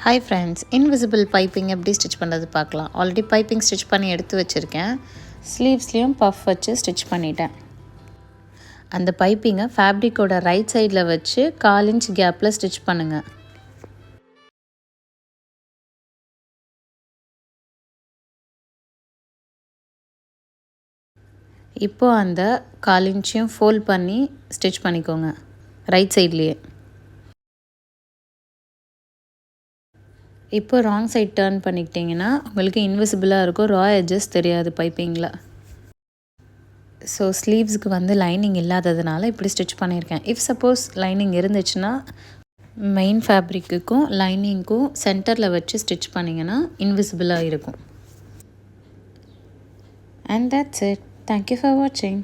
Hi friends, invisible piping எப்படி stitch பண்ணுறது பார்க்கலாம். ஆல்ரெடி பைப்பிங் ஸ்டிச் பண்ணி எடுத்து வச்சுருக்கேன். ஸ்லீவ்ஸ்லேயும் பஃப் வச்சு ஸ்டிச் பண்ணிட்டேன். அந்த பைப்பிங்கை ஃபேப்ரிக்கோட ரைட் சைடில் வச்சு 1/4 இன்ச் கேப்பில் ஸ்டிச் பண்ணுங்கள். இப்போது அந்த 1/4 இன்ச்சையும் ஃபோல்ட் பண்ணி ஸ்டிச் பண்ணிக்கோங்க ரைட் சைட்லேயே. இப்போ ராங் சைட் டர்ன் பண்ணிக்கிட்டிங்கன்னா உங்களுக்கு இன்விசிபிளாக இருக்கும், ரா எட்ஜஸ் தெரியாது பைப்பிங்கில். ஸோ ஸ்லீவ்ஸுக்கு வந்து லைனிங் இல்லாததுனால இப்படி ஸ்டிச் பண்ணியிருக்கேன். இஃப் சப்போஸ் லைனிங் இருந்துச்சுன்னா மெயின் ஃபேப்ரிக்குக்கும் லைனிங்க்கும் சென்டரில் வச்சு ஸ்டிச் பண்ணிங்கன்னா இன்விசிபிளாக இருக்கும். And that's it. Thank you for வாட்சிங்.